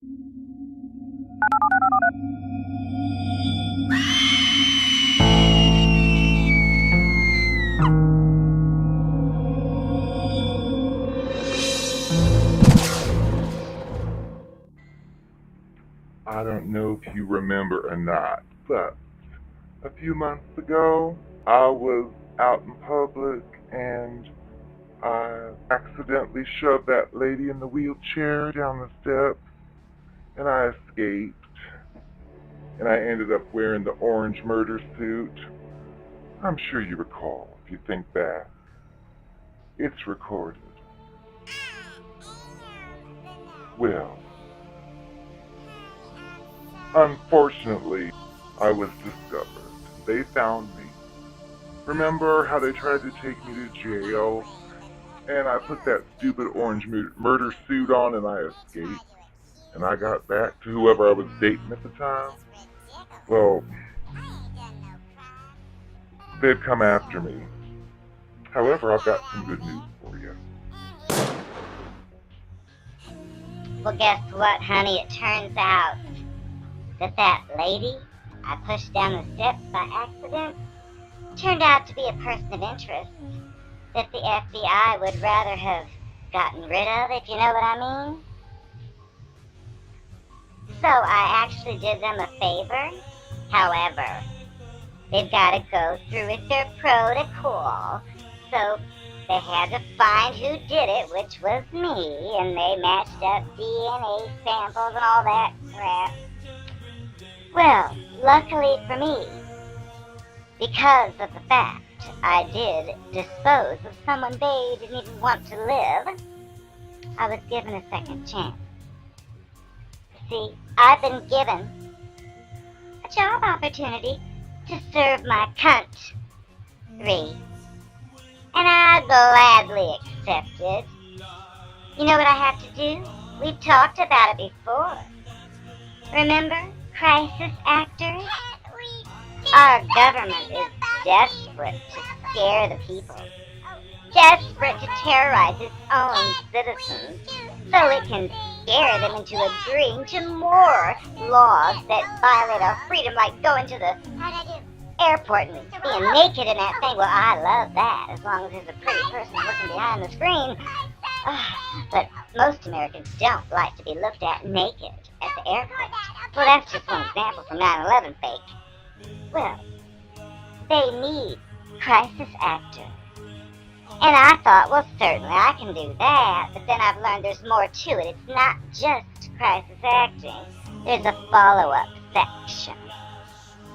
I don't know if you remember or not, but a few months ago, I was out in public and I accidentally shoved that lady in the wheelchair down the steps and I escaped. And I ended up wearing the orange murder suit. I'm sure you recall if you think back. It's recorded. Well, unfortunately, I was discovered. They found me. Remember how they tried to take me to jail? And I put that stupid orange murder suit on and I escaped. And I got back to whoever I was dating at the time. Well, they've come after me. However, I've got some good news for you. Well, guess what, honey? It turns out that lady I pushed down the steps by accident turned out to be a person of interest that the FBI would rather have gotten rid of, if you know what I mean. So I actually did them a favor. However, they've got to go through with their protocol. So they had to find who did it, which was me, and they matched up DNA samples and all that crap. Well, luckily for me, because of the fact I did dispose of someone they didn't even want to live, I was given a second chance. See, I've been given a job opportunity to serve my country, and I gladly accepted. You know what I have to do? We've talked about it before. Remember, crisis actors? Our government is desperate to scare the people, desperate to terrorize its own citizens, so it can scare them into agreeing to more laws that violate our freedom, like going to the airport and being naked in that thing. Well, I love that, as long as there's a pretty person looking behind the screen. But most Americans don't like to be looked at naked at the airport. Well, that's just one example from 9/11 fake. Well, they need crisis actors. And I thought, well, certainly I can do that, but then I've learned there's more to it. It's not just crisis acting. There's a follow-up section.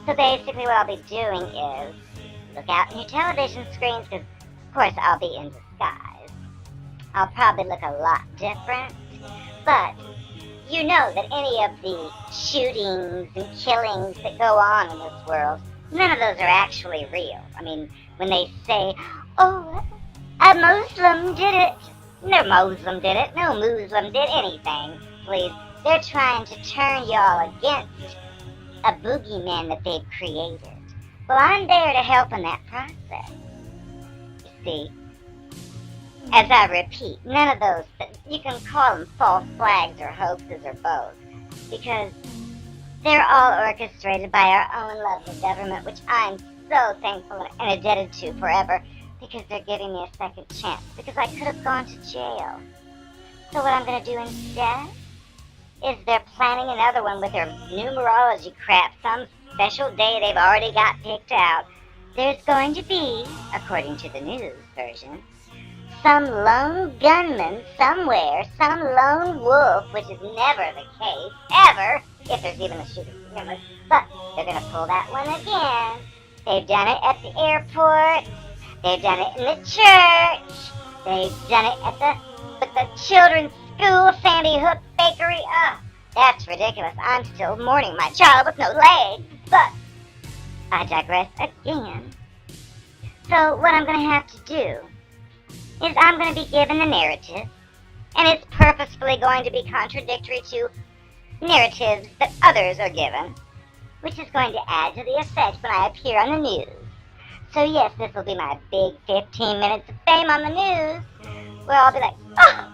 So basically what I'll be doing is look out in your television screens, because, of course, I'll be in disguise. I'll probably look a lot different, but you know that any of the shootings and killings that go on in this world, none of those are actually real. I mean, when they say, oh, a Muslim did it. No Muslim did it. No Muslim did anything. Please. They're trying to turn y'all against a boogeyman that they've created. Well, I'm there to help in that process. You see, as I repeat, none of those, you can call them false flags or hoaxes or both, because they're all orchestrated by our own lovely government, which I'm so thankful and indebted to forever, because they're giving me a second chance, because I could have gone to jail. So what I'm going to do instead is they're planning another one with their numerology crap, some special day they've already got picked out. There's going to be, according to the news version, some lone gunman somewhere, some lone wolf, which is never the case, ever, if there's even a shooting to begin with. But they're going to pull that one again. They've done it at the airport. They've done it in the church. They've done it at the children's school, Sandy Hook Bakery. That's ridiculous. I'm still mourning my child with no legs. But I digress again. So what I'm going to have to do is I'm going to be given the narrative, and it's purposefully going to be contradictory to narratives that others are given, which is going to add to the effect when I appear on the news. So yes, this will be my big 15 minutes of fame on the news, where I'll be like, oh,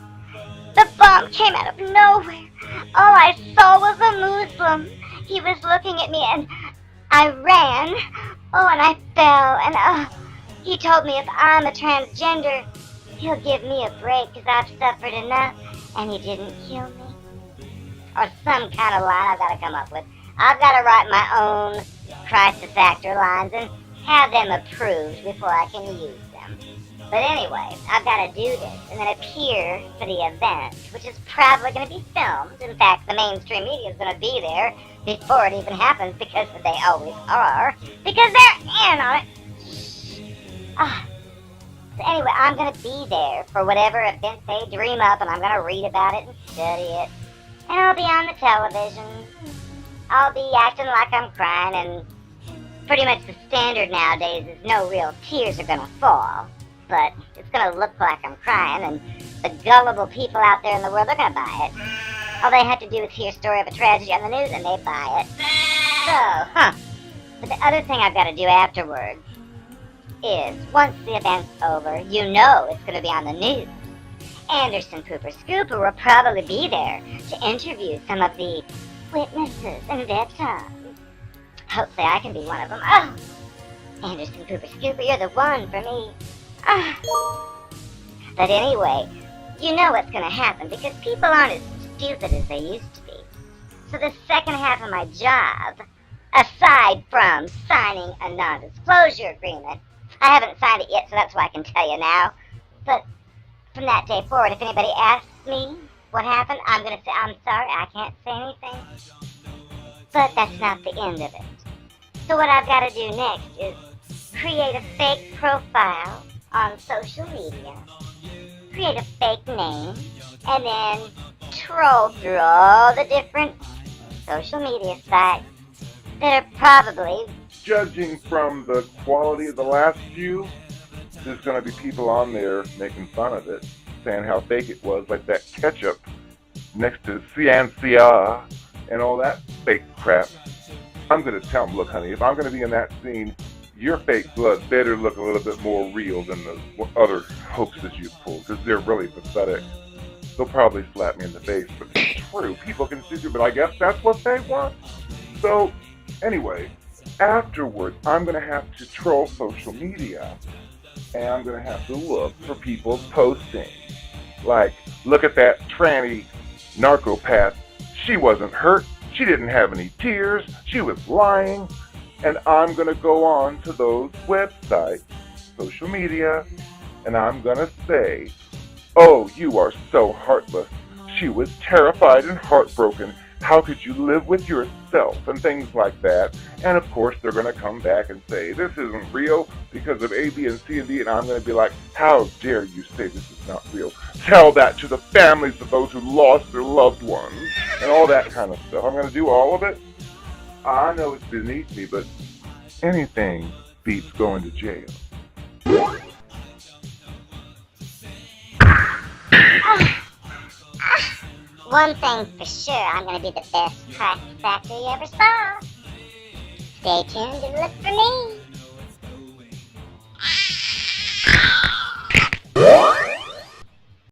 the bomb came out of nowhere. all I saw was a Muslim. He was looking at me and I ran. Oh, and I fell. And he told me if I'm a transgender, he'll give me a break because I've suffered enough. And he didn't kill me. Or some kind of line I've got to come up with. I've got to write my own crisis actor lines and have them approved before I can use them. But anyway, I've got to do this and then appear for the event, which is probably going to be filmed. In fact, the mainstream media is going to be there before it even happens because they always are. Because they're in on it. So anyway, I'm going to be there for whatever event they dream up, and I'm going to read about it and study it. And I'll be on the television. I'll be acting like I'm crying, and pretty much the standard nowadays is no real tears are going to fall. But it's going to look like I'm crying, and the gullible people out there in the world are going to buy it. All they have to do is hear a story of a tragedy on the news, and they buy it. So, But the other thing I've got to do afterwards is, once the event's over, you know it's going to be on the news. Anderson Cooper Scooper will probably be there to interview some of the witnesses and victims. Hopefully I can be one of them. Oh, Anderson Cooper Scooper, you're the one for me. But anyway, you know what's going to happen because people aren't as stupid as they used to be. So the second half of my job, aside from signing a non-disclosure agreement, I haven't signed it yet, so that's why I can tell you now. But from that day forward, if anybody asks me what happened, I'm going to say, I'm sorry, I can't say anything. But that's not the end of it. So what I've got to do next is create a fake profile on social media, create a fake name, and then troll through all the different social media sites that are probably... Judging from the quality of the last few, there's going to be people on there making fun of it, saying how fake it was, like that ketchup next to Ciencia and all that fake crap. I'm going to tell them, look, honey, if I'm going to be in that scene, your fake blood better look a little bit more real than the other hoaxes you pull, because they're really pathetic. They'll probably slap me in the face, but it's true. People can see through, but I guess that's what they want. So, anyway, afterwards, I'm going to have to troll social media, and I'm going to have to look for people posting. Like, look at that tranny narcopath. She wasn't hurt. She didn't have any tears. She was lying. And I'm going to go on to those websites, social media, and I'm going to say, oh, you are so heartless. She was terrified and heartbroken. How could you live with yourself? And things like that. And of course, they're going to come back and say, this isn't real because of A, B, and C, and D. And I'm going to be like, how dare you say this is not real? Tell that to the families of those who lost their loved ones and all that kind of stuff. I'm going to do all of it. I know it's beneath me, but anything beats going to jail. One thing for sure, I'm going to be the best crisis actor you ever saw. Stay tuned and look for me.